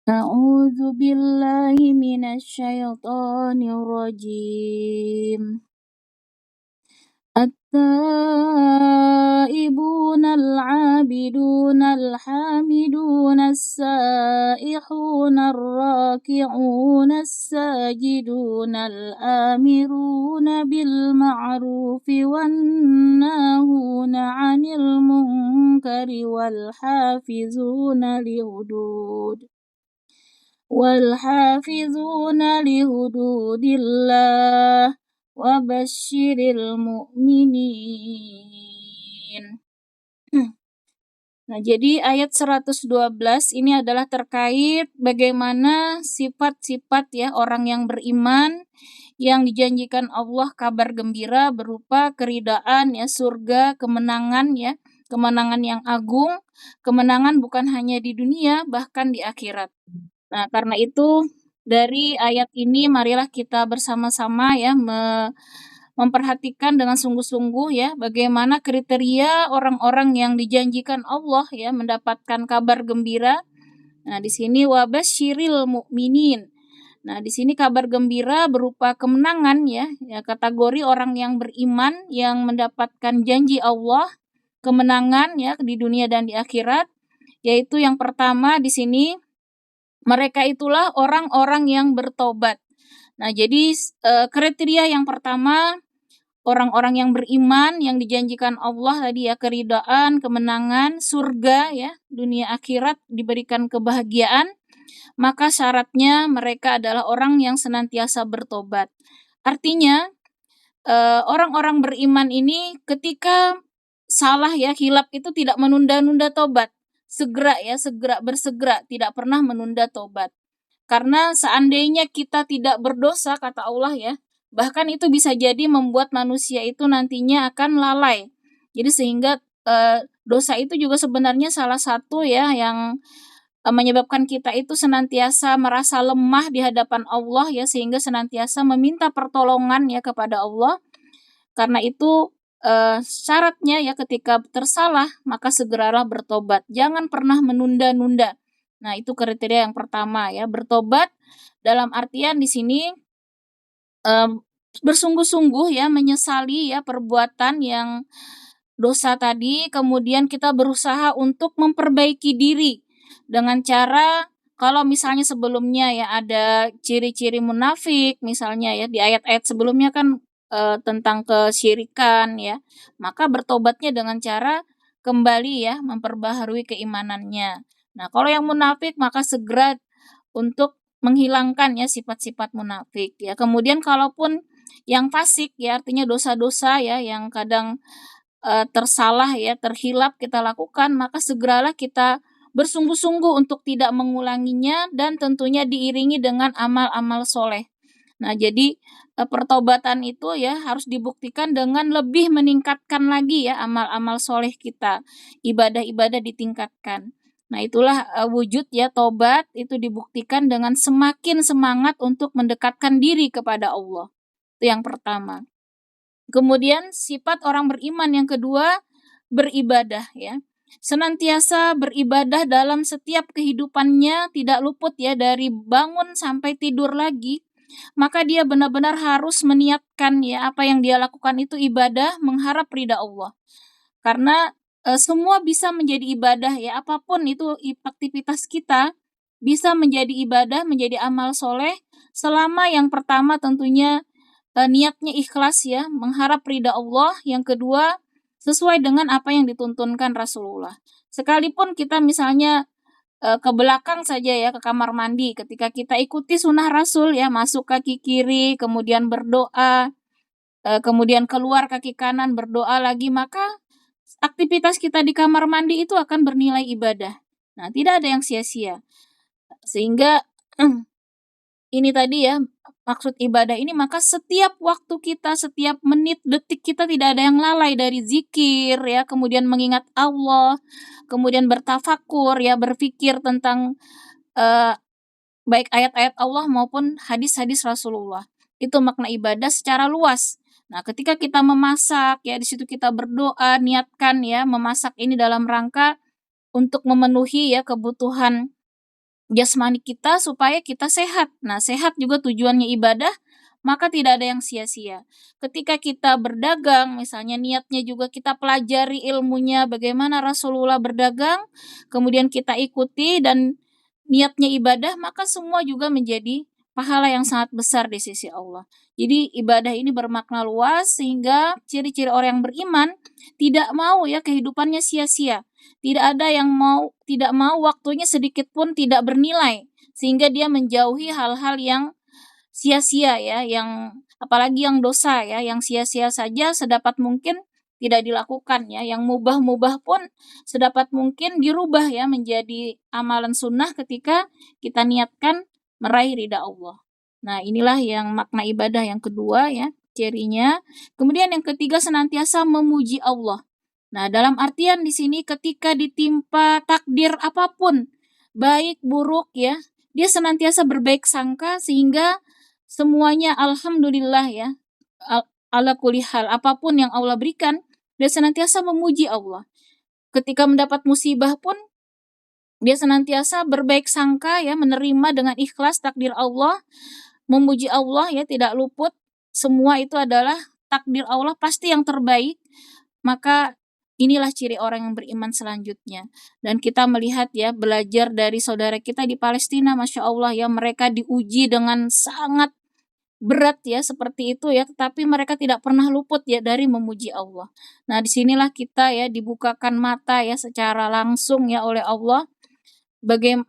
A'udzu billahi minasyaitonir rajim. التائبون العابدون الحامدون السائحون الراكعون الساجدون الآمرون بالمعروف والناهون عن المنكر والحافظون لحدود الله wabashiril mu'minin. Nah, jadi ayat 112 ini adalah terkait bagaimana sifat-sifat ya orang yang beriman yang dijanjikan Allah kabar gembira berupa keridaan ya, surga, kemenangan ya, kemenangan yang agung, kemenangan bukan hanya di dunia bahkan di akhirat. Nah, karena itu dari ayat ini marilah kita bersama-sama ya memperhatikan dengan sungguh-sungguh ya bagaimana kriteria orang-orang yang dijanjikan Allah ya mendapatkan kabar gembira. Nah, di sini wabasyiril mukminin. Nah, di sini kabar gembira berupa kemenangan ya kategori orang yang beriman yang mendapatkan janji Allah, kemenangan ya di dunia dan di akhirat, yaitu yang pertama di sini mereka itulah orang-orang yang bertobat. Nah, jadi kriteria yang pertama orang-orang yang beriman yang dijanjikan Allah tadi ya keridaan, kemenangan, surga ya, dunia akhirat diberikan kebahagiaan, maka syaratnya mereka adalah orang yang senantiasa bertobat. Artinya orang-orang beriman ini ketika salah ya, hilap itu tidak menunda-nunda tobat. Segera bersegera, tidak pernah menunda tobat. Karena seandainya kita tidak berdosa, kata Allah ya, bahkan itu bisa jadi membuat manusia itu nantinya akan lalai. Jadi sehingga dosa itu juga sebenarnya salah satu ya yang menyebabkan kita itu senantiasa merasa lemah di hadapan Allah ya, sehingga senantiasa meminta pertolongan ya kepada Allah. Karena itu syaratnya ya ketika tersalah maka segeralah bertobat. Jangan pernah menunda-nunda. Nah, itu kriteria yang pertama ya, bertobat dalam artian di sini bersungguh-sungguh ya menyesali ya perbuatan yang dosa tadi, kemudian kita berusaha untuk memperbaiki diri dengan cara kalau misalnya sebelumnya ya ada ciri-ciri munafik misalnya ya di ayat-ayat sebelumnya kan tentang kesyirikan ya, maka bertobatnya dengan cara kembali ya memperbaharui keimanannya. Nah, kalau yang munafik maka segera untuk menghilangkan ya sifat-sifat munafik ya. Kemudian kalaupun yang fasik ya artinya dosa-dosa ya yang kadang tersalah ya, terhilap kita lakukan, maka segeralah kita bersungguh-sungguh untuk tidak mengulanginya dan tentunya diiringi dengan amal-amal soleh. Nah, jadi pertobatan itu ya harus dibuktikan dengan lebih meningkatkan lagi ya amal-amal soleh kita, ibadah-ibadah ditingkatkan. Nah, itulah wujud ya tobat itu dibuktikan dengan semakin semangat untuk mendekatkan diri kepada Allah. Itu yang pertama. Kemudian sifat orang beriman yang kedua, beribadah ya. Senantiasa beribadah dalam setiap kehidupannya, tidak luput ya dari bangun sampai tidur lagi. Maka dia benar-benar harus meniatkan ya apa yang dia lakukan itu ibadah, mengharap ridha Allah. Karena semua bisa menjadi ibadah ya, apapun itu aktivitas kita bisa menjadi ibadah, menjadi amal soleh selama yang pertama tentunya niatnya ikhlas ya, mengharap ridha Allah. Yang kedua, sesuai dengan apa yang dituntunkan Rasulullah. Sekalipun kita misalnya ke belakang saja ya, ke kamar mandi, ketika kita ikuti sunnah Rasul ya, masuk kaki kiri, kemudian berdoa, kemudian keluar kaki kanan, berdoa lagi, maka aktivitas kita di kamar mandi itu akan bernilai ibadah. Nah, tidak ada yang sia-sia. Sehingga ini tadi ya, maksud ibadah ini maka setiap waktu kita, setiap menit, detik kita tidak ada yang lalai dari zikir ya, kemudian mengingat Allah, kemudian bertafakur ya, berpikir tentang baik ayat-ayat Allah maupun hadis-hadis Rasulullah. Itu makna ibadah secara luas. Nah, ketika kita memasak ya, di situ kita berdoa, niatkan ya, memasak ini dalam rangka untuk memenuhi ya kebutuhan jasmani kita supaya kita sehat. Nah, sehat juga tujuannya ibadah, maka tidak ada yang sia-sia. Ketika kita berdagang, misalnya niatnya juga kita pelajari ilmunya bagaimana Rasulullah berdagang, kemudian kita ikuti dan niatnya ibadah, maka semua juga menjadi pahala yang sangat besar di sisi Allah. Jadi ibadah ini bermakna luas sehingga ciri-ciri orang yang beriman tidak mau ya kehidupannya sia-sia. Tidak mau waktunya sedikit pun tidak bernilai sehingga dia menjauhi hal-hal yang sia-sia ya, yang apalagi yang dosa ya, yang sia-sia saja sedapat mungkin tidak dilakukan ya, yang mubah-mubah pun sedapat mungkin dirubah ya menjadi amalan sunnah ketika kita niatkan meraih ridha Allah. Nah, inilah yang makna ibadah yang kedua ya, cirinya. Kemudian yang ketiga senantiasa memuji Allah. Nah, dalam artian di sini ketika ditimpa takdir apapun, baik buruk ya, dia senantiasa berbaik sangka sehingga semuanya alhamdulillah ya. Ala kulli hal apapun yang Allah berikan, dia senantiasa memuji Allah. Ketika mendapat musibah pun dia senantiasa berbaik sangka ya, menerima dengan ikhlas takdir Allah, memuji Allah ya, tidak luput. Semua itu adalah takdir Allah pasti yang terbaik. Maka inilah ciri orang yang beriman selanjutnya. Dan kita melihat ya, belajar dari saudara kita di Palestina, Masya Allah ya, mereka diuji dengan sangat berat ya seperti itu ya, tetapi mereka tidak pernah luput ya dari memuji Allah. Nah, disinilah kita ya dibukakan mata ya secara langsung ya oleh Allah,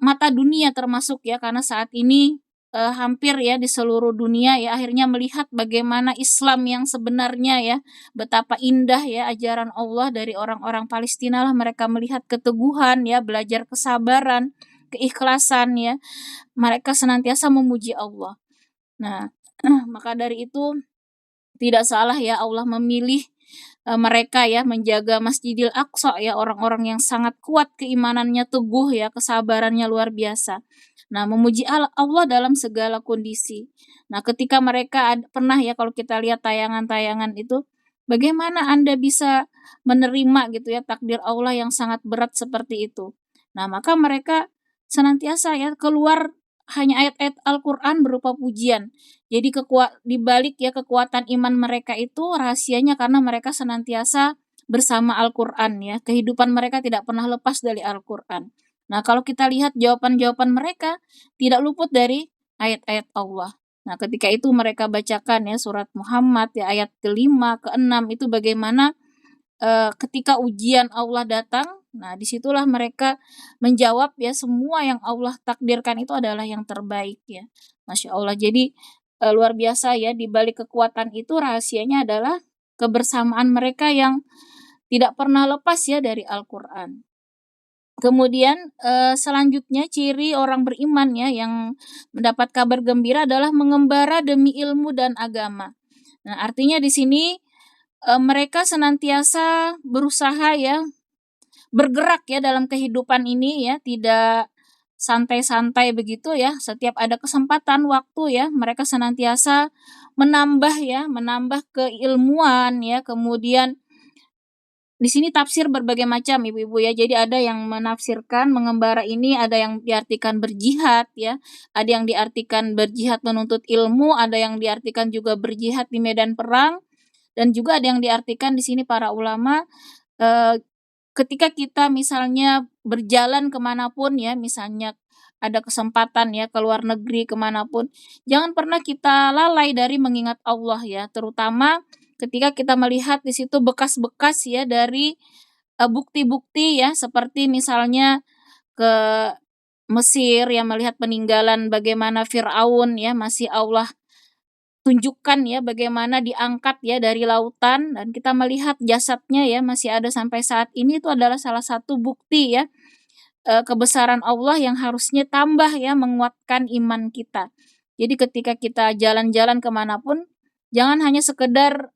mata dunia termasuk ya, karena saat ini hampir ya di seluruh dunia ya akhirnya melihat bagaimana Islam yang sebenarnya ya, betapa indah ya ajaran Allah dari orang-orang Palestina lah, mereka melihat keteguhan ya, belajar kesabaran, keikhlasan ya, mereka senantiasa memuji Allah. Nah, maka dari itu tidak salah ya Allah memilih mereka ya menjaga Masjidil Aqsa ya, orang-orang yang sangat kuat keimanannya, teguh ya, kesabarannya luar biasa. Nah, memuji Allah dalam segala kondisi. Nah, ketika mereka pernah ya kalau kita lihat tayangan-tayangan itu, bagaimana Anda bisa menerima gitu ya takdir Allah yang sangat berat seperti itu. Nah, maka mereka senantiasa ya keluar hanya ayat-ayat Al-Qur'an berupa pujian. Jadi di balik ya kekuatan iman mereka itu rahasianya karena mereka senantiasa bersama Al-Qur'an ya. Kehidupan mereka tidak pernah lepas dari Al-Qur'an. Nah, kalau kita lihat jawaban-jawaban mereka tidak luput dari ayat-ayat Allah. Nah, ketika itu mereka bacakan ya surat Muhammad ya ayat ke-5, ke-6 itu bagaimana ketika ujian Allah datang, nah disitulah mereka menjawab ya semua yang Allah takdirkan itu adalah yang terbaik ya. Masya Allah. Jadi luar biasa ya, di balik kekuatan itu rahasianya adalah kebersamaan mereka yang tidak pernah lepas ya dari Al-Qur'an. Kemudian selanjutnya ciri orang beriman ya yang mendapat kabar gembira adalah mengembara demi ilmu dan agama. Nah, artinya di sini mereka senantiasa berusaha ya, bergerak ya dalam kehidupan ini ya, tidak santai-santai begitu ya. Setiap ada kesempatan waktu ya, mereka senantiasa menambah keilmuan ya. Kemudian di sini tafsir berbagai macam Ibu-ibu ya. Jadi ada yang menafsirkan mengembara ini ada yang diartikan berjihad ya, ada yang diartikan berjihad menuntut ilmu, ada yang diartikan juga berjihad di medan perang, dan juga ada yang diartikan di sini para ulama ketika kita misalnya berjalan kemanapun ya, misalnya ada kesempatan ya ke luar negeri kemanapun, jangan pernah kita lalai dari mengingat Allah ya, terutama ketika kita melihat di situ bekas-bekas ya dari bukti-bukti ya, seperti misalnya ke Mesir yang melihat peninggalan bagaimana Firaun ya, masih Allah tunjukkan ya bagaimana diangkat ya dari lautan dan kita melihat jasadnya ya masih ada sampai saat ini, itu adalah salah satu bukti ya kebesaran Allah yang harusnya tambah ya menguatkan iman kita. Jadi ketika kita jalan-jalan kemanapun jangan hanya sekedar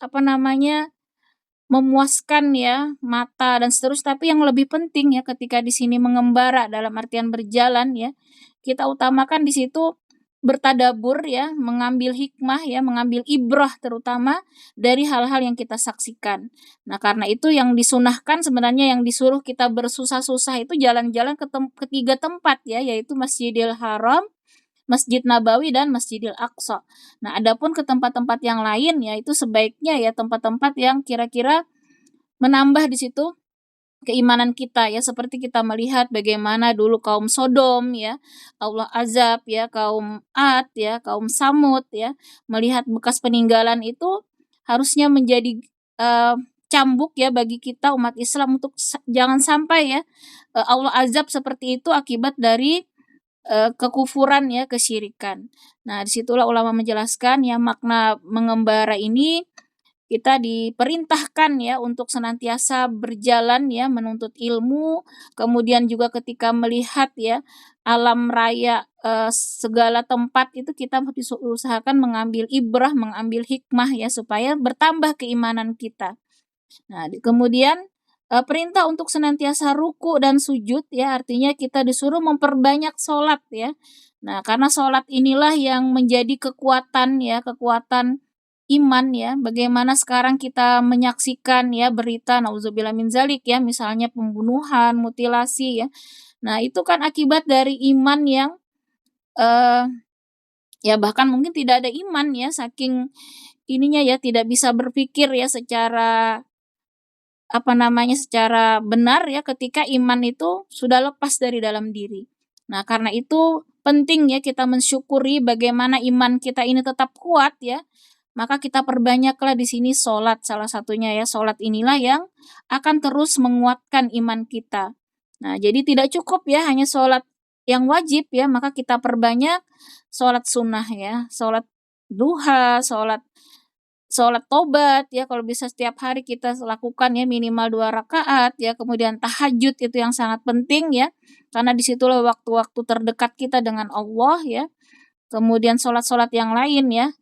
memuaskan ya mata dan seterusnya, tapi yang lebih penting ya ketika di sini mengembara dalam artian berjalan ya, kita utamakan di situ bertadabur ya, mengambil hikmah ya, mengambil ibrah terutama dari hal-hal yang kita saksikan. Nah, karena itu yang disunahkan sebenarnya yang disuruh kita bersusah-susah itu jalan-jalan ke 3 tempat ya, yaitu Masjidil Haram, Masjid Nabawi, dan Masjidil Aqsa. Nah, adapun ke tempat-tempat yang lain ya itu sebaiknya ya tempat-tempat yang kira-kira menambah di situ keimanan kita ya, seperti kita melihat bagaimana dulu kaum Sodom ya, Allah azab ya, kaum Ad ya, kaum Samud ya, melihat bekas peninggalan itu harusnya menjadi, eee, cambuk ya bagi kita umat Islam untuk jangan sampai ya, Allah azab seperti itu akibat dari, kekufuran ya, kesyirikan. Nah, disitulah ulama menjelaskan ya makna mengembara ini kita diperintahkan ya untuk senantiasa berjalan ya menuntut ilmu, kemudian juga ketika melihat ya alam raya, segala tempat itu kita usahakan mengambil ibrah, mengambil hikmah ya supaya bertambah keimanan kita. Nah, kemudian, perintah untuk senantiasa ruku dan sujud ya, artinya kita disuruh memperbanyak sholat ya. Nah, karena sholat inilah yang menjadi kekuatan ya, kekuatan iman ya. Bagaimana sekarang kita menyaksikan ya berita nauzubillah min dzalik ya, misalnya pembunuhan, mutilasi ya. Nah, itu kan akibat dari iman yang, eee, ya bahkan mungkin tidak ada iman ya, saking ininya ya, tidak bisa berpikir ya secara apa namanya, secara benar ya ketika iman itu sudah lepas dari dalam diri. Nah, karena itu penting ya kita mensyukuri bagaimana iman kita ini tetap kuat ya, maka kita perbanyaklah di sini sholat salah satunya ya, sholat inilah yang akan terus menguatkan iman kita. Nah, jadi tidak cukup ya hanya sholat yang wajib ya, maka kita perbanyak sholat sunnah ya, sholat duha, sholat tobat ya, kalau bisa setiap hari kita lakukan ya minimal 2 rakaat ya, kemudian tahajud itu yang sangat penting ya, karena disitulah waktu-waktu terdekat kita dengan Allah ya, kemudian sholat-sholat yang lain ya,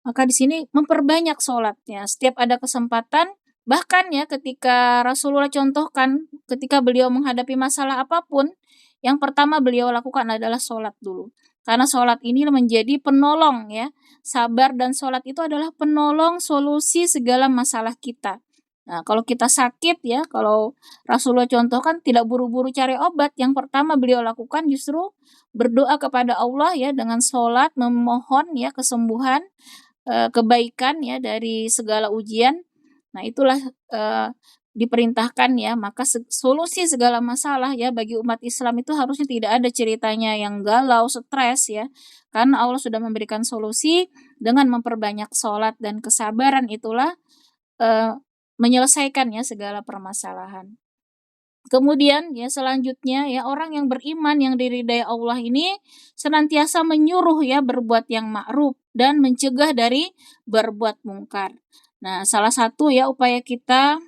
maka di sini memperbanyak sholatnya, setiap ada kesempatan, bahkan ya ketika Rasulullah contohkan ketika beliau menghadapi masalah apapun, yang pertama beliau lakukan adalah sholat dulu. Karena sholat ini menjadi penolong ya, sabar dan sholat itu adalah penolong solusi segala masalah kita. Nah, kalau kita sakit ya, kalau Rasulullah contohkan tidak buru-buru cari obat, yang pertama beliau lakukan justru berdoa kepada Allah ya dengan sholat, memohon ya kesembuhan, kebaikan ya dari segala ujian. Nah, itulah, diperintahkan ya, maka solusi segala masalah ya bagi umat Islam itu harusnya tidak ada ceritanya yang galau, stres ya, karena Allah sudah memberikan solusi dengan memperbanyak sholat dan kesabaran itulah, eee, menyelesaikan ya segala permasalahan. Kemudian ya selanjutnya ya orang yang beriman yang diridai Allah ini senantiasa menyuruh ya berbuat yang ma'ruf dan mencegah dari berbuat mungkar. Nah, salah satu ya upaya kita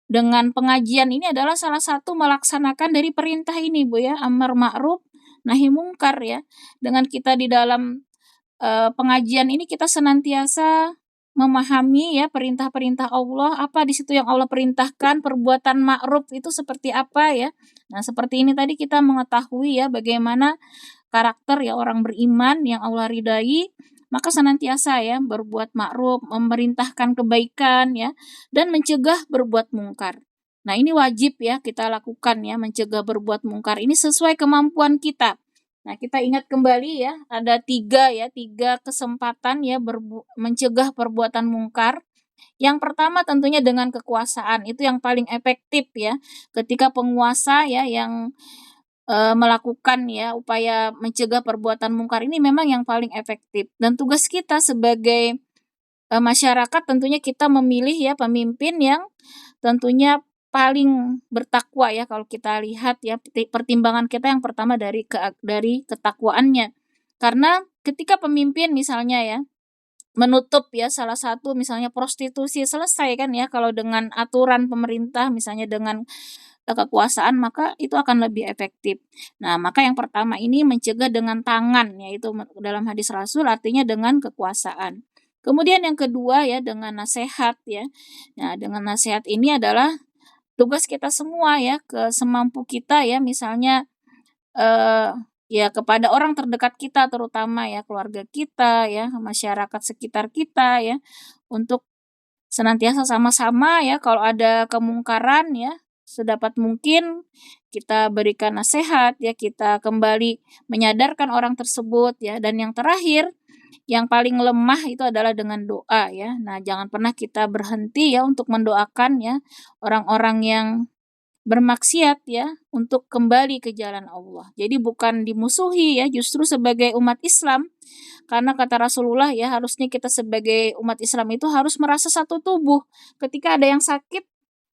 dengan pengajian ini adalah salah satu melaksanakan dari perintah ini Bu ya, amar ma'ruf nahi mungkar ya. Dengan kita di dalam pengajian ini kita senantiasa memahami ya perintah-perintah Allah, apa di situ yang Allah perintahkan, perbuatan ma'ruf itu seperti apa ya. Nah, seperti ini tadi kita mengetahui ya bagaimana karakter ya orang beriman yang Allah ridai, maka senantiasa ya berbuat ma'ruf, memerintahkan kebaikan ya, dan mencegah berbuat mungkar. Nah, ini wajib ya kita lakukan ya, mencegah berbuat mungkar ini sesuai kemampuan kita. Nah, kita ingat kembali ya, ada 3 ya, 3 kesempatan ya mencegah perbuatan mungkar. Yang pertama tentunya dengan kekuasaan, itu yang paling efektif ya, ketika penguasa ya yang, melakukan ya upaya mencegah perbuatan mungkar ini memang yang paling efektif dan tugas kita sebagai, masyarakat tentunya kita memilih ya pemimpin yang tentunya paling bertakwa ya kalau kita lihat ya pertimbangan kita yang pertama dari ketakwaannya. Karena ketika pemimpin misalnya ya, menutup ya salah satu misalnya prostitusi, selesai kan ya kalau dengan aturan pemerintah misalnya dengan, kekuasaan maka itu akan lebih efektif. Nah, maka yang pertama ini mencegah dengan tangan yaitu dalam hadis Rasul artinya dengan kekuasaan. Kemudian yang kedua ya dengan nasihat ya. Nah, dengan nasihat ini adalah tugas kita semua ya, semampu kita ya misalnya, eee ya kepada orang terdekat kita terutama ya, keluarga kita ya, masyarakat sekitar kita ya, untuk senantiasa sama-sama ya kalau ada kemungkaran ya, sedapat mungkin kita berikan nasihat ya, kita kembali menyadarkan orang tersebut ya, dan yang terakhir, yang paling lemah itu adalah dengan doa ya. Nah, jangan pernah kita berhenti ya untuk mendoakan ya orang-orang yang bermaksiat ya untuk kembali ke jalan Allah. Jadi bukan dimusuhi ya, justru sebagai umat Islam, karena kata Rasulullah ya harusnya kita sebagai umat Islam itu harus merasa satu tubuh. Ketika ada yang sakit,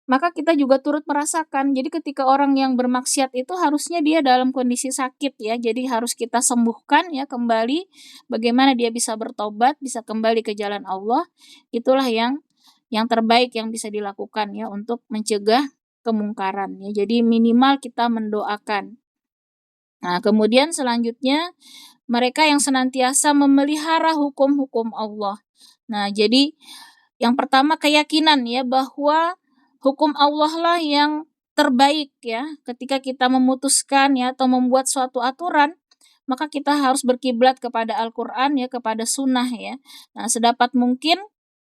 maka kita juga turut merasakan. Jadi ketika orang yang bermaksiat itu harusnya dia dalam kondisi sakit ya. Jadi harus kita sembuhkan ya kembali. Bagaimana dia bisa bertobat, bisa kembali ke jalan Allah. Itulah yang terbaik yang bisa dilakukan ya untuk mencegah kemungkaran ya. Jadi minimal kita mendoakan. Nah, kemudian selanjutnya mereka yang senantiasa memelihara hukum-hukum Allah. Nah, jadi yang pertama keyakinan ya bahwa hukum Allah lah yang terbaik ya. Ketika kita memutuskan ya atau membuat suatu aturan, maka kita harus berkiblat kepada Al-Qur'an ya, kepada sunnah ya. Nah, sedapat mungkin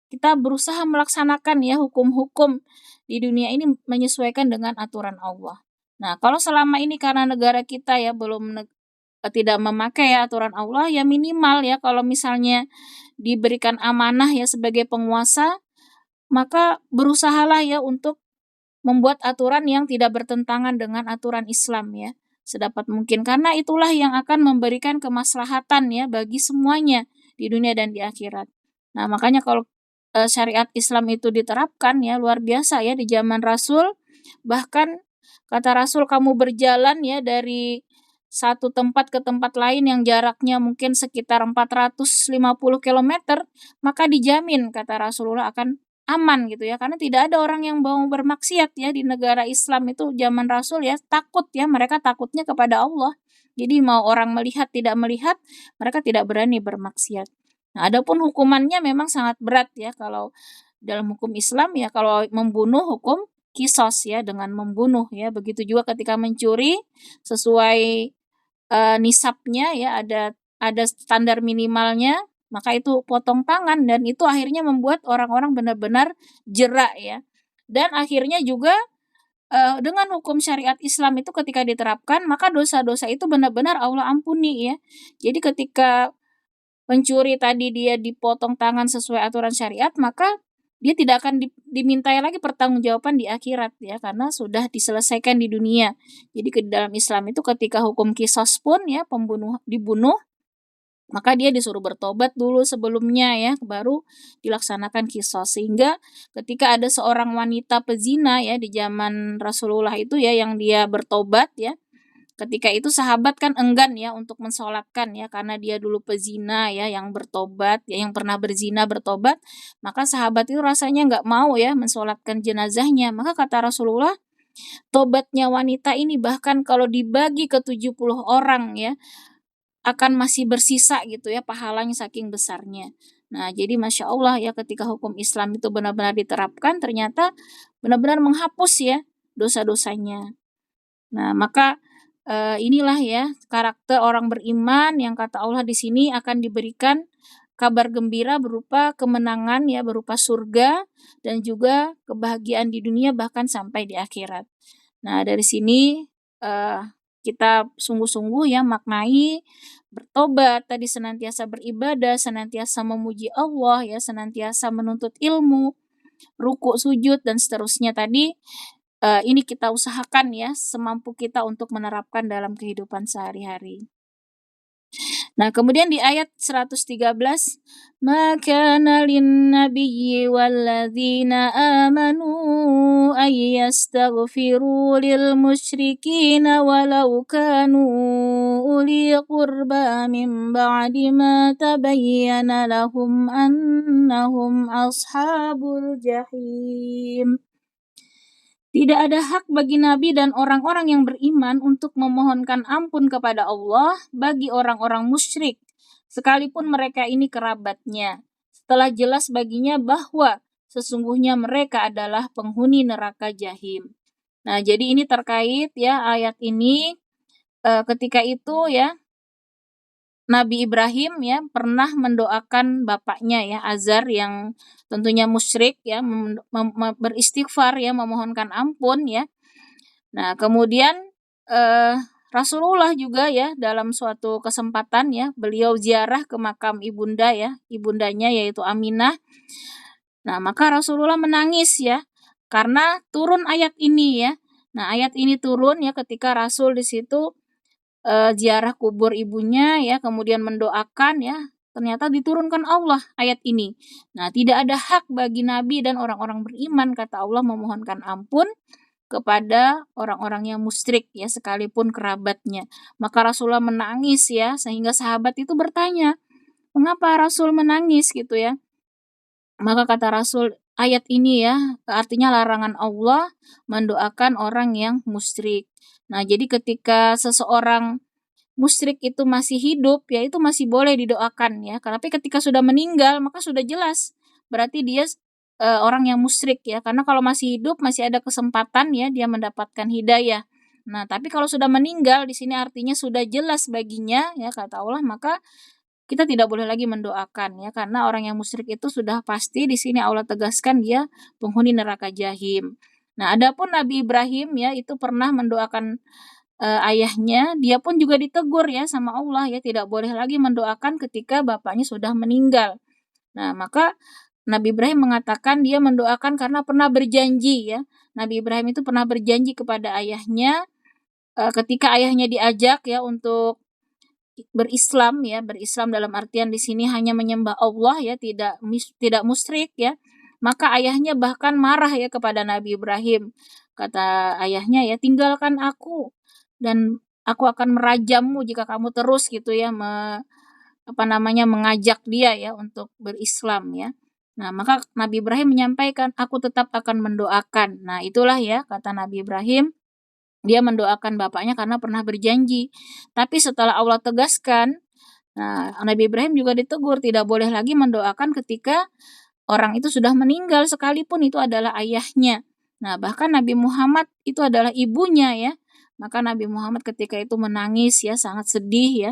kita berusaha melaksanakan ya hukum-hukum di dunia ini menyesuaikan dengan aturan Allah. Nah, kalau selama ini karena negara kita ya tidak memakai ya aturan Allah, ya minimal ya kalau misalnya diberikan amanah ya sebagai penguasa, maka berusahalah ya untuk membuat aturan yang tidak bertentangan dengan aturan Islam ya, sedapat mungkin. Karena itulah yang akan memberikan kemaslahatan ya bagi semuanya di dunia dan di akhirat. Nah, makanya kalau syariat Islam itu diterapkan ya luar biasa ya di zaman Rasul, bahkan kata Rasul kamu berjalan ya dari satu tempat ke tempat lain yang jaraknya mungkin sekitar 450 kilometer, maka dijamin kata Rasulullah akan aman gitu ya, karena tidak ada orang yang mau bermaksiat ya di negara Islam itu zaman Rasul ya, takut ya, mereka takutnya kepada Allah. Jadi mau orang melihat tidak melihat, mereka tidak berani bermaksiat. Nah, adapun hukumannya memang sangat berat ya kalau dalam hukum Islam ya, kalau membunuh hukum kisos ya dengan membunuh ya. Begitu juga ketika mencuri sesuai nisabnya ya, ada standar minimalnya, maka itu potong tangan dan itu akhirnya membuat orang-orang benar-benar jera ya. Dan akhirnya juga dengan hukum syariat Islam itu ketika diterapkan, maka dosa-dosa itu benar-benar Allah ampuni ya. Jadi ketika pencuri tadi dia dipotong tangan sesuai aturan syariat, maka dia tidak akan dimintai lagi pertanggungjawaban di akhirat ya, karena sudah diselesaikan di dunia. Jadi ke dalam Islam itu ketika hukum qisas pun ya pembunuh dibunuh, maka dia disuruh bertobat dulu sebelumnya ya, baru dilaksanakan qisas. Sehingga ketika ada seorang wanita pezina ya di zaman Rasulullah itu ya yang dia bertobat ya, ketika itu sahabat kan enggan ya untuk mensolatkan ya karena dia dulu pezina ya yang bertobat ya yang pernah berzina bertobat, maka sahabat itu rasanya nggak mau ya mensolatkan jenazahnya. Maka kata Rasulullah, tobatnya wanita ini bahkan kalau dibagi ke 70 orang ya akan masih bersisa gitu ya pahalanya saking besarnya. Nah, jadi Masya Allah ya ketika hukum Islam itu benar-benar diterapkan ternyata benar-benar menghapus ya dosa-dosanya. Nah, maka inilah ya karakter orang beriman yang kata Allah di sini akan diberikan kabar gembira berupa kemenangan ya, berupa surga dan juga kebahagiaan di dunia bahkan sampai di akhirat. Nah, dari sini eh, kita sungguh-sungguh ya maknai bertobat, tadi senantiasa beribadah, senantiasa memuji Allah ya, senantiasa menuntut ilmu, ruku, sujud dan seterusnya tadi ini kita usahakan ya semampu kita untuk menerapkan dalam kehidupan sehari-hari. Nah, kemudian di ayat 113, "Ma kana lin-nabiyyi walladzina amanu ay yastaghfiru lil musyrikina walau kanu uli qurba min ba'di ma tabayyana lahum annahum ashabul jahim." Tidak ada hak bagi Nabi dan orang-orang yang beriman untuk memohonkan ampun kepada Allah bagi orang-orang musyrik, sekalipun mereka ini kerabatnya, setelah jelas baginya bahwa sesungguhnya mereka adalah penghuni neraka jahim. Nah, jadi ini terkait ya ayat ini ketika itu ya Nabi Ibrahim ya pernah mendoakan bapaknya ya Azar yang tentunya musyrik ya beristighfar ya memohonkan ampun ya. Nah, kemudian eh, Rasulullah juga ya dalam suatu kesempatan ya beliau ziarah ke makam ibunda ya, ibundanya yaitu Aminah. Nah, maka Rasulullah menangis ya karena turun ayat ini ya. Nah, ayat ini turun ya ketika Rasul di situ ziarah kubur ibunya ya, kemudian mendoakan ya, ternyata diturunkan Allah ayat ini. Nah, tidak ada hak bagi nabi dan orang-orang beriman kata Allah memohonkan ampun kepada orang-orang yang musyrik ya, sekalipun kerabatnya. Maka Rasulullah menangis ya, sehingga sahabat itu bertanya, "Mengapa Rasul menangis?" gitu ya. Maka kata Rasul, ayat ini ya, artinya larangan Allah mendoakan orang yang musyrik. Nah, jadi ketika seseorang musyrik itu masih hidup, ya itu masih boleh didoakan ya. Tapi ketika sudah meninggal, maka sudah jelas berarti dia orang yang musyrik ya. Karena kalau masih hidup masih ada kesempatan ya dia mendapatkan hidayah. Nah, tapi kalau sudah meninggal di sini artinya sudah jelas baginya ya kata Allah, maka kita tidak boleh lagi mendoakan ya karena orang yang musyrik itu sudah pasti di sini Allah tegaskan dia penghuni neraka jahim. Nah, adapun Nabi Ibrahim ya itu pernah mendoakan ayahnya, dia pun juga ditegur ya sama Allah ya, tidak boleh lagi mendoakan ketika bapaknya sudah meninggal. Nah, maka Nabi Ibrahim mengatakan dia mendoakan karena pernah berjanji ya. Nabi Ibrahim itu pernah berjanji kepada ayahnya, ketika ayahnya diajak ya untuk berislam ya, berislam dalam artian di sini hanya menyembah Allah ya, tidak musyrik ya. Maka ayahnya bahkan marah ya kepada Nabi Ibrahim. Kata ayahnya ya, "Tinggalkan aku dan aku akan merajammu jika kamu terus gitu ya mengajak dia ya untuk berislam ya." Nah, maka Nabi Ibrahim menyampaikan, "Aku tetap akan mendoakan." Nah, itulah ya kata Nabi Ibrahim, dia mendoakan bapaknya karena pernah berjanji. Tapi setelah Allah tegaskan, nah Nabi Ibrahim juga ditegur tidak boleh lagi mendoakan ketika orang itu sudah meninggal sekalipun itu adalah ayahnya. Nah, bahkan Nabi Muhammad itu adalah ibunya ya. Maka Nabi Muhammad ketika itu menangis ya, sangat sedih ya.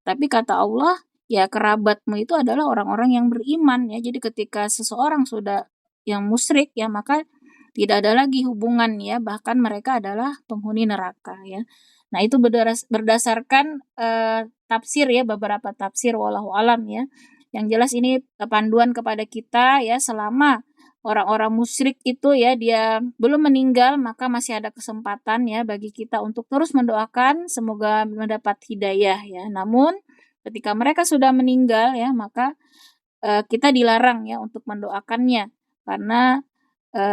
Tapi kata Allah, ya kerabatmu itu adalah orang-orang yang beriman ya. Jadi ketika seseorang sudah yang musyrik ya, maka tidak ada lagi hubungan ya, bahkan mereka adalah penghuni neraka ya. Nah, itu berdasarkan tafsir ya, beberapa tafsir wallahu alam ya. Yang jelas ini panduan kepada kita ya selama orang-orang musyrik itu ya dia belum meninggal maka masih ada kesempatan ya bagi kita untuk terus mendoakan semoga mendapat hidayah ya. Namun ketika mereka sudah meninggal ya maka kita dilarang ya untuk mendoakannya karena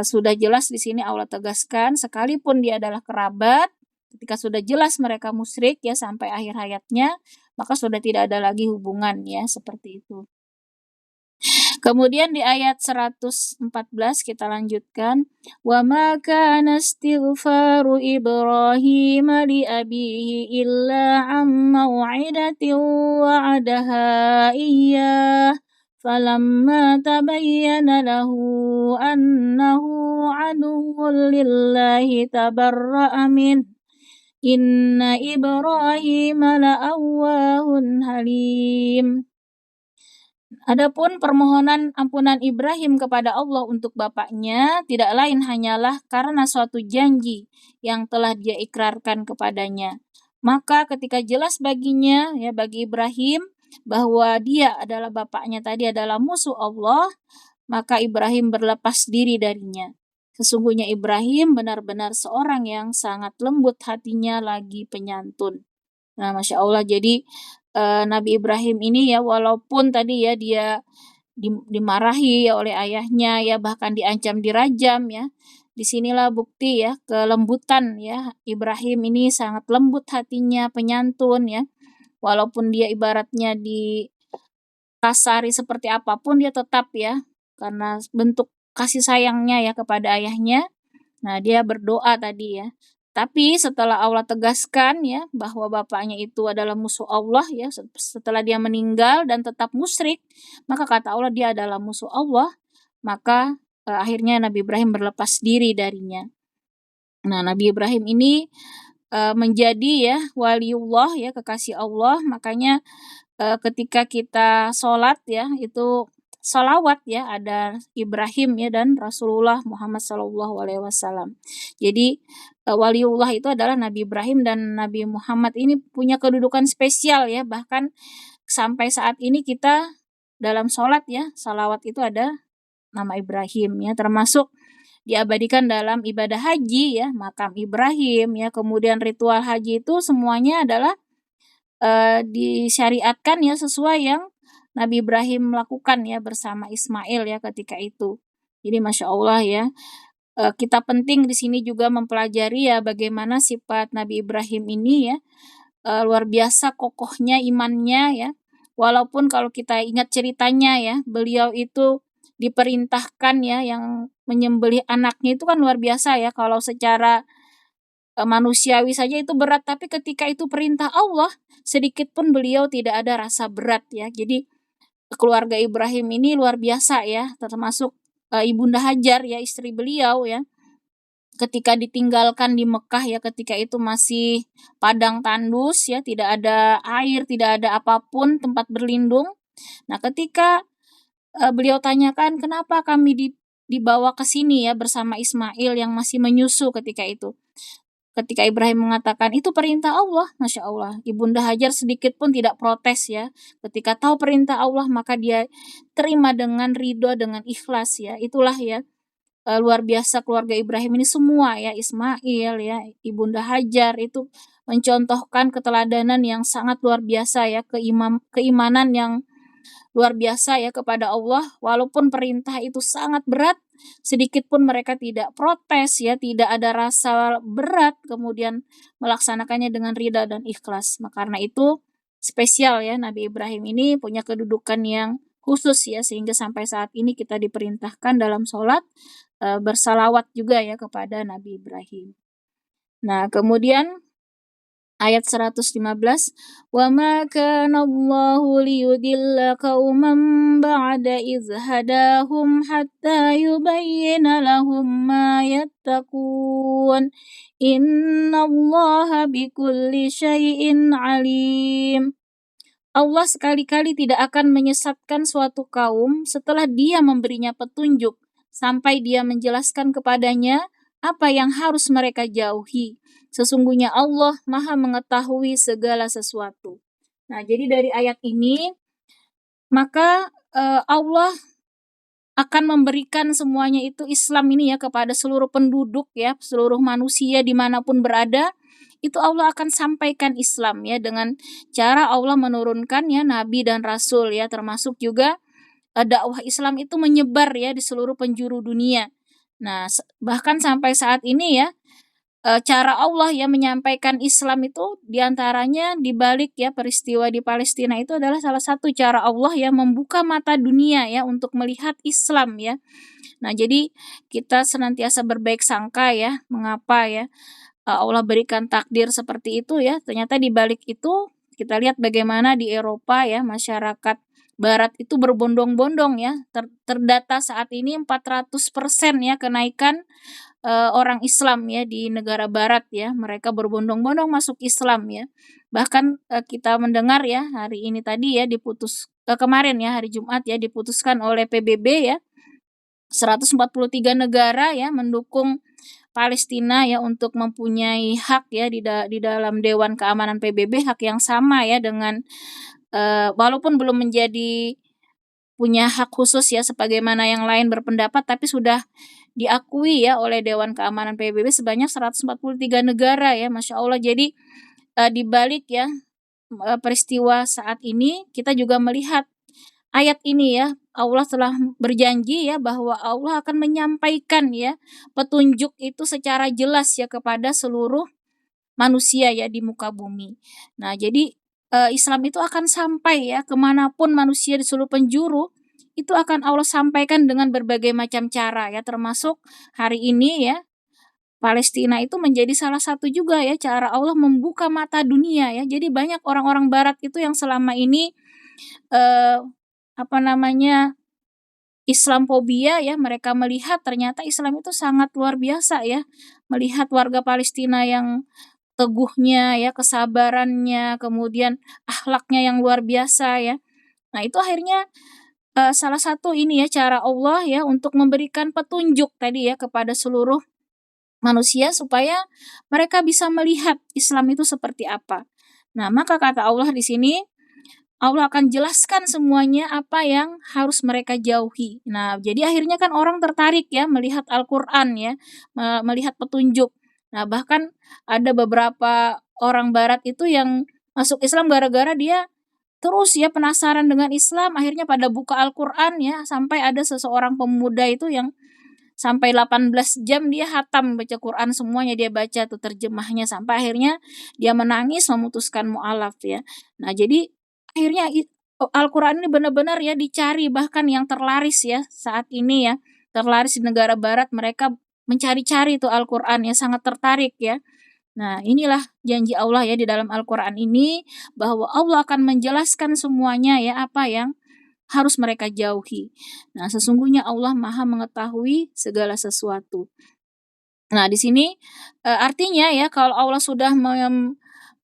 sudah jelas di sini Allah tegaskan sekalipun dia adalah kerabat ketika sudah jelas mereka musyrik ya sampai akhir hayatnya maka sudah tidak ada lagi hubungan ya seperti itu. Kemudian di ayat 114 kita lanjutkan, "Wa ma kana istighfaru Ibrahim li abihi illa an mau'idatin wa'adaha iyyah falamma tabayyana lahu annahu aduwwun lillahi tabarra'a min inna Ibrahim la'awwahun halim." Adapun permohonan ampunan Ibrahim kepada Allah untuk bapaknya tidak lain hanyalah karena suatu janji yang telah dia ikrarkan kepadanya. Maka ketika jelas baginya ya bagi Ibrahim bahwa dia adalah bapaknya tadi adalah musuh Allah, maka Ibrahim berlepas diri darinya. Sesungguhnya Ibrahim benar-benar seorang yang sangat lembut hatinya lagi penyantun. Nah, Masya Allah. Jadi, Nabi Ibrahim ini ya, walaupun tadi ya dia dimarahi ya oleh ayahnya ya, bahkan diancam dirajam ya. Disinilah bukti ya kelembutan ya, Ibrahim ini sangat lembut hatinya, penyantun ya. Walaupun dia ibaratnya dikasari seperti apapun dia tetap ya, karena bentuk kasih sayangnya ya kepada ayahnya. Nah, dia berdoa tadi ya. Tapi setelah Allah tegaskan ya bahwa bapaknya itu adalah musuh Allah ya, setelah dia meninggal dan tetap musyrik, maka kata Allah dia adalah musuh Allah, maka akhirnya Nabi Ibrahim berlepas diri darinya. Nah, Nabi Ibrahim ini menjadi ya waliullah ya, kekasih Allah. Makanya ketika kita sholat ya, itu sholawat ya, ada Ibrahim ya dan Rasulullah Muhammad SAW. Jadi waliullah itu adalah Nabi Ibrahim dan Nabi Muhammad ini punya kedudukan spesial ya, bahkan sampai saat ini kita dalam sholat ya, sholawat itu ada nama Ibrahim ya, termasuk diabadikan dalam ibadah haji ya, makam Ibrahim ya, kemudian ritual haji itu semuanya adalah disyariatkan ya sesuai yang Nabi Ibrahim lakukan ya bersama Ismail ya ketika itu. Jadi Masya Allah ya, kita penting di sini juga mempelajari ya bagaimana sifat Nabi Ibrahim ini ya, luar biasa kokohnya imannya ya. Walaupun kalau kita ingat ceritanya ya, beliau itu diperintahkan ya yang menyembelih anaknya itu kan luar biasa ya, kalau secara manusiawi saja itu berat, tapi ketika itu perintah Allah, sedikit pun beliau tidak ada rasa berat ya. Jadi keluarga Ibrahim ini luar biasa ya, termasuk Ibunda Hajar ya, istri beliau ya. Ketika ditinggalkan di Mekah ya, ketika itu masih padang tandus ya, tidak ada air, tidak ada apapun tempat berlindung. Nah, ketika beliau tanyakan, kenapa kami dibawa ke sini ya bersama Ismail yang masih menyusu ketika itu. Ketika Ibrahim mengatakan, itu perintah Allah, Masya Allah. Ibunda Hajar sedikit pun tidak protes ya. Ketika tahu perintah Allah, maka dia terima dengan ridho, dengan ikhlas ya. Itulah ya, luar biasa keluarga Ibrahim ini semua ya, Ismail ya, Ibunda Hajar itu mencontohkan keteladanan yang sangat luar biasa ya, keimanan yang luar biasa ya kepada Allah, walaupun perintah itu sangat berat, sedikit pun mereka tidak protes ya, tidak ada rasa berat, kemudian melaksanakannya dengan ridha dan ikhlas. Karena itu spesial ya, Nabi Ibrahim ini punya kedudukan yang khusus ya, sehingga sampai saat ini kita diperintahkan dalam sholat bersalawat juga ya kepada Nabi Ibrahim. Nah, kemudian ayat 115, wa ma kana Allahu liyudilla qauman ba'da idh hadahum hatta yubayyana lahum ma yattaqun innallaha bikulli syai'in alim. Allah sekali-kali tidak akan menyesatkan suatu kaum setelah Dia memberinya petunjuk sampai Dia menjelaskan kepadanya apa yang harus mereka jauhi. Sesungguhnya Allah Maha mengetahui segala sesuatu. Nah, jadi dari ayat ini maka Allah akan memberikan semuanya itu Islam ini ya kepada seluruh penduduk ya, seluruh manusia dimanapun berada, itu Allah akan sampaikan Islam ya dengan cara Allah menurunkan ya nabi dan rasul ya, termasuk juga dakwah Islam itu menyebar ya di seluruh penjuru dunia. Nah, bahkan sampai saat ini ya, cara Allah ya menyampaikan Islam itu diantaranya dibalik ya peristiwa di Palestina itu adalah salah satu cara Allah ya membuka mata dunia ya untuk melihat Islam ya. Nah, jadi kita senantiasa berbaik sangka ya, mengapa ya Allah berikan takdir seperti itu ya. Ternyata dibalik itu kita lihat bagaimana di Eropa ya, masyarakat barat itu berbondong-bondong ya, terdata saat ini 400% ya kenaikan orang Islam ya di negara barat ya, mereka berbondong-bondong masuk Islam ya. Bahkan kita mendengar ya hari ini tadi ya kemarin ya hari Jumat ya diputuskan oleh PBB ya, 143 negara ya mendukung Palestina ya untuk mempunyai hak ya di dalam Dewan Keamanan PBB, hak yang sama ya dengan walaupun belum menjadi punya hak khusus ya sebagaimana yang lain berpendapat, tapi sudah diakui ya oleh Dewan Keamanan PBB sebanyak 143 negara ya, Masya Allah. Jadi di balik ya peristiwa saat ini kita juga melihat ayat ini ya, Allah telah berjanji ya bahwa Allah akan menyampaikan ya petunjuk itu secara jelas ya kepada seluruh manusia ya di muka bumi. Nah, jadi Islam itu akan sampai ya kemanapun manusia di seluruh penjuru, itu akan Allah sampaikan dengan berbagai macam cara ya, termasuk hari ini ya Palestina itu menjadi salah satu juga ya cara Allah membuka mata dunia ya. Jadi banyak orang-orang barat itu yang selama ini eh, Islamfobia ya, mereka melihat ternyata Islam itu sangat luar biasa ya, melihat warga Palestina yang teguhnya ya, kesabarannya, kemudian akhlaknya yang luar biasa ya. Nah itu akhirnya, salah satu ini ya cara Allah ya untuk memberikan petunjuk tadi ya kepada seluruh manusia supaya mereka bisa melihat Islam itu seperti apa. Nah maka kata Allah di sini, Allah akan jelaskan semuanya apa yang harus mereka jauhi. Nah, jadi akhirnya kan orang tertarik ya melihat Al-Qur'an ya, melihat petunjuk. Nah, bahkan ada beberapa orang barat itu yang masuk Islam gara-gara dia terus ya penasaran dengan Islam, akhirnya pada buka Al-Qur'an ya, sampai ada seseorang pemuda itu yang sampai 18 jam dia hatam baca Quran semuanya dia baca tuh terjemahnya sampai akhirnya dia menangis memutuskan mualaf ya. Nah, jadi akhirnya Al-Qur'an ini benar-benar ya dicari bahkan yang terlaris ya saat ini ya, terlaris di negara barat mereka mencari-cari itu Al-Qur'an ya, sangat tertarik ya. Nah, inilah janji Allah ya di dalam Al-Qur'an ini bahwa Allah akan menjelaskan semuanya ya apa yang harus mereka jauhi. Nah, sesungguhnya Allah Maha mengetahui segala sesuatu. Nah, di sini, artinya ya kalau Allah sudah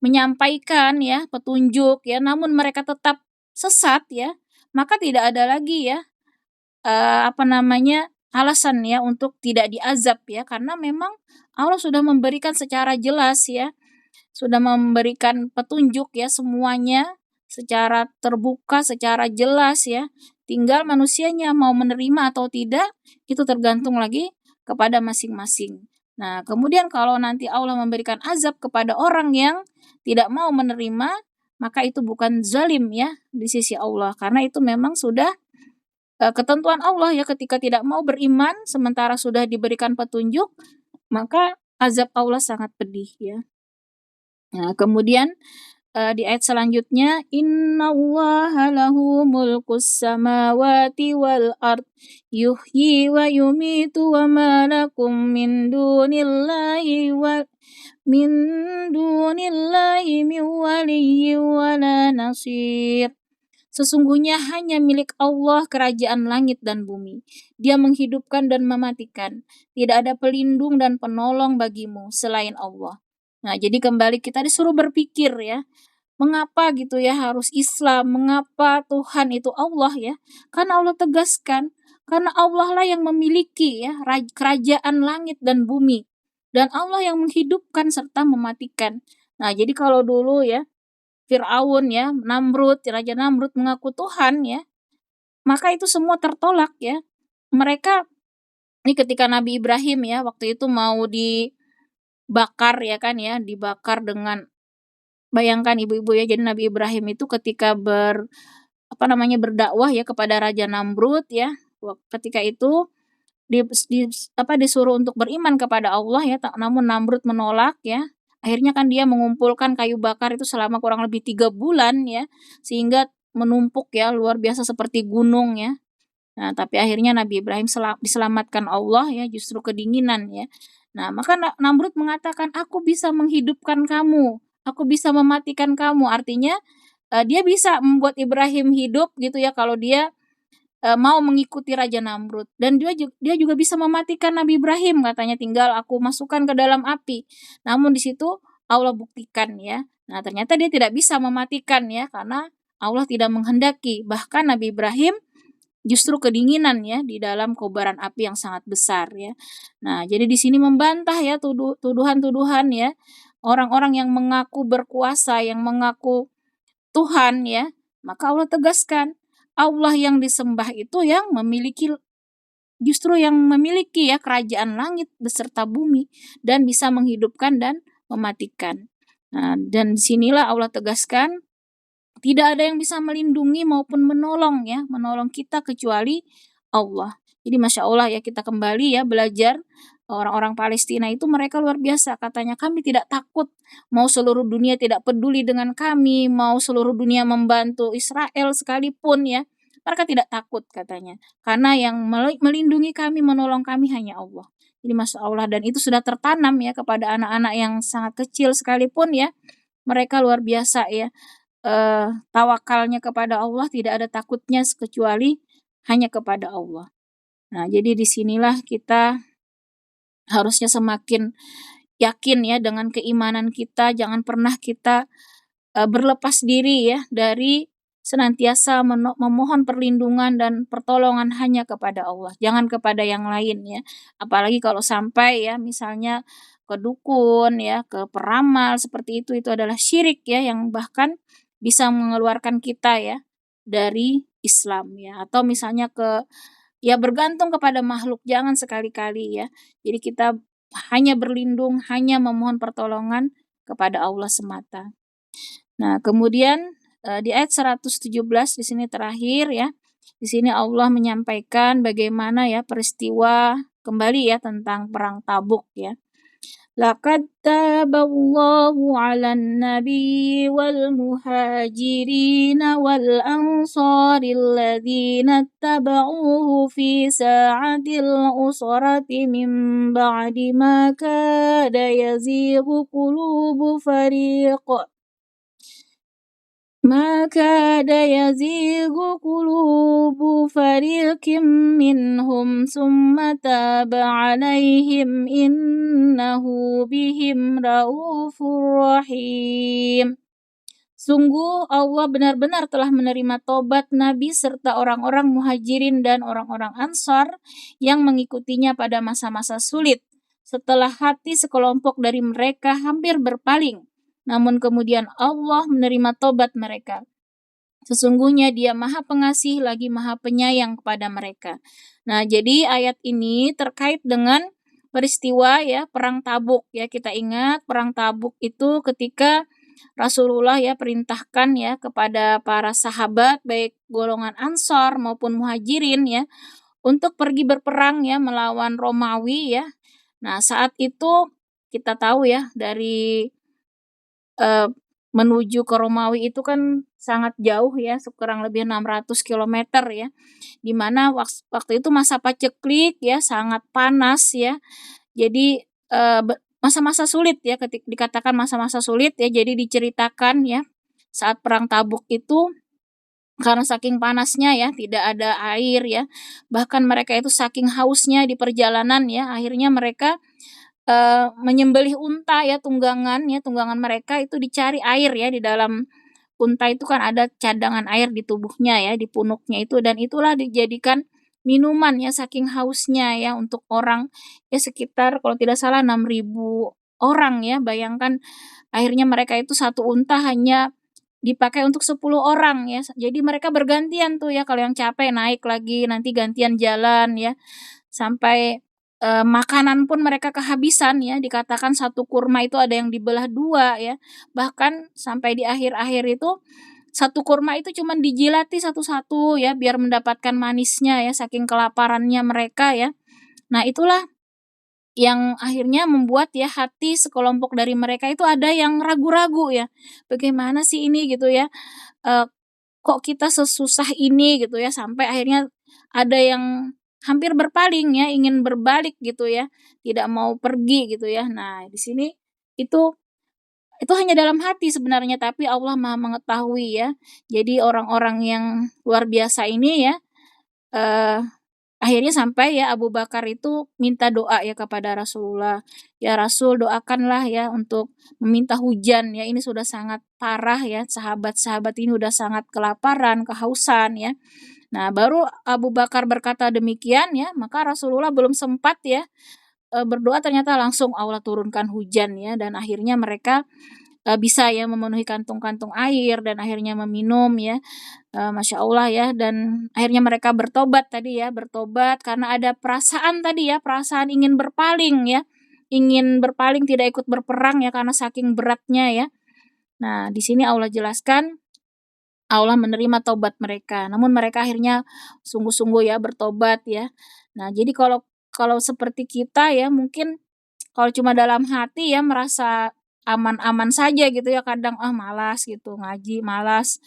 menyampaikan ya petunjuk ya, namun mereka tetap sesat ya, maka tidak ada lagi ya, apa namanya, alasan ya untuk tidak diazab ya, karena memang Allah sudah memberikan secara jelas ya, sudah memberikan petunjuk ya semuanya secara terbuka, secara jelas ya. Tinggal manusianya mau menerima atau tidak, itu tergantung lagi kepada masing-masing. Nah, kemudian kalau nanti Allah memberikan azab kepada orang yang tidak mau menerima, maka itu bukan zalim ya di sisi Allah. Karena itu memang sudah ketentuan Allah ya ketika tidak mau beriman sementara sudah diberikan petunjuk, maka azab Allah sangat pedih ya. Nah, kemudian, di ayat selanjutnya, "Innallaha lahu mulkus samawati wal ard, yuhyi wa yumitu wa ma lakum min dunillahi min waliyyin wa la nasir." Sesungguhnya hanya milik Allah kerajaan langit dan bumi. Dia menghidupkan dan mematikan. Tidak ada pelindung dan penolong bagimu selain Allah. Nah, jadi kembali kita disuruh berpikir ya, mengapa gitu ya harus Islam, mengapa Tuhan itu Allah ya? Karena Allah tegaskan, karena Allah lah yang memiliki ya kerajaan langit dan bumi. Dan Allah yang menghidupkan serta mematikan. Nah, jadi kalau dulu ya Firaun ya, Raja Namrud mengaku Tuhan ya, maka itu semua tertolak ya. Mereka ini ketika Nabi Ibrahim ya, waktu itu mau dibakar ya kan ya, dibakar dengan bayangkan ibu-ibu ya, jadi Nabi Ibrahim itu ketika berdakwah ya kepada Raja Namrud ya, ketika itu disuruh untuk beriman kepada Allah ya, namun Namrud menolak ya. Akhirnya kan dia mengumpulkan kayu bakar itu selama kurang lebih 3 bulan ya, sehingga menumpuk ya, luar biasa seperti gunung ya. Nah, tapi akhirnya Nabi Ibrahim diselamatkan Allah ya, justru kedinginan ya. Nah, maka Namrud mengatakan, "Aku bisa menghidupkan kamu, aku bisa mematikan kamu." Artinya, dia bisa membuat Ibrahim hidup gitu ya, kalau dia mau mengikuti Raja Namrud dan dia juga bisa mematikan Nabi Ibrahim katanya, tinggal aku masukkan ke dalam api. Namun di situ Allah buktikan ya. Nah, ternyata dia tidak bisa mematikan ya karena Allah tidak menghendaki. Bahkan Nabi Ibrahim justru kedinginan ya di dalam kobaran api yang sangat besar ya. Nah, jadi di sini membantah ya tuduhan-tuduhan ya orang-orang yang mengaku berkuasa, yang mengaku Tuhan ya. Maka Allah tegaskan, Allah yang disembah itu justru yang memiliki ya kerajaan langit beserta bumi dan bisa menghidupkan dan mematikan. Nah, dan disinilah Allah tegaskan tidak ada yang bisa melindungi maupun menolong kita kecuali Allah. Jadi Masya Allah ya kita kembali ya belajar orang-orang Palestina itu mereka luar biasa. Katanya kami tidak takut mau seluruh dunia tidak peduli dengan kami, mau seluruh dunia membantu Israel sekalipun ya. Mereka tidak takut katanya. Karena yang melindungi kami, menolong kami hanya Allah. Jadi Masya Allah dan itu sudah tertanam ya kepada anak-anak yang sangat kecil sekalipun ya. Mereka luar biasa ya tawakalnya kepada Allah tidak ada takutnya kecuali hanya kepada Allah. Nah, jadi disinilah kita harusnya semakin yakin ya dengan keimanan kita, jangan pernah kita berlepas diri ya dari senantiasa memohon perlindungan dan pertolongan hanya kepada Allah, jangan kepada yang lain ya. Apalagi kalau sampai ya misalnya ke dukun ya, ke peramal seperti itu adalah syirik ya yang bahkan bisa mengeluarkan kita ya dari Islam ya. Atau misalnya ya bergantung kepada makhluk, jangan sekali-kali ya. Jadi kita hanya berlindung, hanya memohon pertolongan kepada Allah semata. Nah, kemudian, di ayat 117 di sini terakhir ya, di sini Allah menyampaikan bagaimana ya peristiwa kembali ya tentang perang Tabuk ya. Laqad taballahu 'alan nabiyyi wal muhajirin wal ansari alladhina ittaba'uhu fi sa'atil usrati min ba'di ma kada yazighu qulubu fariq ما كاد يزيغ قلوب فريق منهم ثم تاب عليهم إنه بهم رؤوف رحيم. Sungguh Allah benar-benar telah menerima tobat Nabi serta orang-orang muhajirin dan orang-orang ansar yang mengikutinya pada masa-masa sulit. Setelah hati sekelompok dari mereka hampir berpaling, namun kemudian Allah menerima tobat mereka. Sesungguhnya Dia Maha Pengasih lagi Maha Penyayang kepada mereka. Nah, jadi ayat ini terkait dengan peristiwa ya perang Tabuk ya. Kita ingat perang Tabuk itu ketika Rasulullah ya perintahkan ya kepada para sahabat baik golongan Ansar maupun Muhajirin ya untuk pergi berperang ya melawan Romawi ya. Nah, saat itu kita tahu ya dari menuju ke Romawi itu kan sangat jauh ya, kurang lebih 600 kilometer ya. Di mana waktu itu masa paceklik ya, sangat panas ya. Jadi masa-masa sulit ya, dikatakan masa-masa sulit ya. Jadi diceritakan ya saat perang Tabuk itu karena saking panasnya ya, tidak ada air ya. Bahkan mereka itu saking hausnya di perjalanan ya, akhirnya mereka menyembelih unta ya, tunggangan mereka itu dicari air ya, di dalam unta itu kan ada cadangan air di tubuhnya ya, di punuknya itu, dan itulah dijadikan minuman ya, saking hausnya ya, untuk orang ya sekitar kalau tidak salah 6.000 orang ya, bayangkan akhirnya mereka itu satu unta hanya dipakai untuk 10 orang ya, jadi mereka bergantian tuh ya, kalau yang capek naik lagi, nanti gantian jalan ya, sampai makanan pun mereka kehabisan ya, dikatakan satu kurma itu ada yang dibelah 2 ya. Bahkan sampai di akhir-akhir itu, satu kurma itu cuman dijilati satu-satu ya, biar mendapatkan manisnya ya, saking kelaparannya mereka ya. Nah, itulah yang akhirnya membuat ya hati sekelompok dari mereka itu ada yang ragu-ragu ya, "Bagaimana sih ini?" gitu ya, eee kok kita sesusah ini gitu ya, sampai akhirnya ada yang hampir berpaling ya, ingin berbalik gitu ya, tidak mau pergi gitu ya. Nah, di sini itu itu hanya dalam hati sebenarnya, tapi Allah Maha mengetahui ya. Jadi orang-orang yang luar biasa ini ya, eee, akhirnya sampai ya Abu Bakar itu minta doa ya kepada Rasulullah, "Ya Rasul, doakanlah ya untuk meminta hujan ya, ini sudah sangat parah ya, sahabat-sahabat ini udah sangat kelaparan, kehausan," ya. Nah, baru Abu Bakar berkata demikian ya, maka Rasulullah belum sempat ya, berdoa, ternyata langsung Allah turunkan hujan ya, dan akhirnya mereka bisa ya memenuhi kantung-kantung air dan akhirnya meminum ya, Masya Allah ya, dan akhirnya mereka bertobat tadi ya, bertobat karena ada perasaan tadi ya, perasaan ingin berpaling ya, ingin berpaling tidak ikut berperang ya karena saking beratnya ya. Nah, di sini Allah jelaskan, Allah menerima taubat mereka, namun mereka akhirnya sungguh-sungguh ya bertobat ya. Nah, jadi kalau kalau seperti kita ya mungkin kalau cuma dalam hati ya merasa aman-aman saja gitu ya, kadang, "Ah, malas gitu ngaji, malas,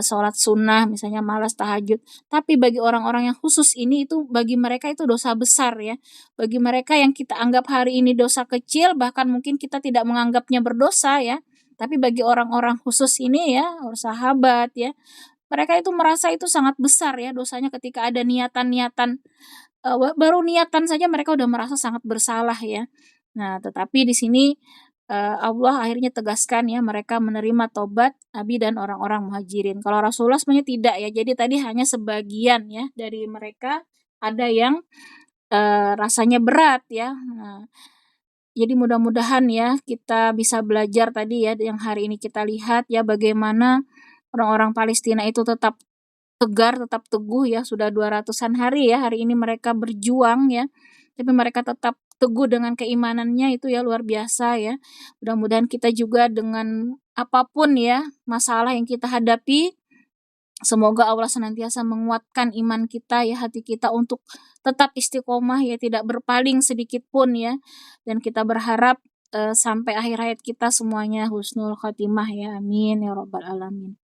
sholat sunnah," misalnya malas tahajud. Tapi bagi orang-orang yang khusus ini, itu bagi mereka itu dosa besar ya. Bagi mereka yang kita anggap hari ini dosa kecil, bahkan mungkin kita tidak menganggapnya berdosa ya, tapi bagi orang-orang khusus ini ya, sahabat ya, mereka itu merasa itu sangat besar ya dosanya ketika ada niatan-niatan, baru niatan saja mereka udah merasa sangat bersalah ya. Nah, tetapi di sini, Allah akhirnya tegaskan ya, mereka menerima tobat Nabi dan orang-orang Muhajirin. Kalau Rasulullah sebenarnya tidak ya, jadi tadi hanya sebagian ya dari mereka ada yang, rasanya berat ya. Nah, jadi mudah-mudahan ya kita bisa belajar tadi ya yang hari ini kita lihat ya bagaimana orang-orang Palestina itu tetap tegar, tetap teguh ya, sudah 200-an hari ya, hari ini mereka berjuang ya, tapi mereka tetap teguh dengan keimanannya itu ya luar biasa ya. Mudah-mudahan kita juga dengan apapun ya masalah yang kita hadapi, semoga Allah senantiasa menguatkan iman kita ya, hati kita untuk tetap istiqomah ya, tidak berpaling sedikit pun ya, dan kita berharap, sampai akhir hayat kita semuanya husnul khotimah ya, amin ya rabbal alamin.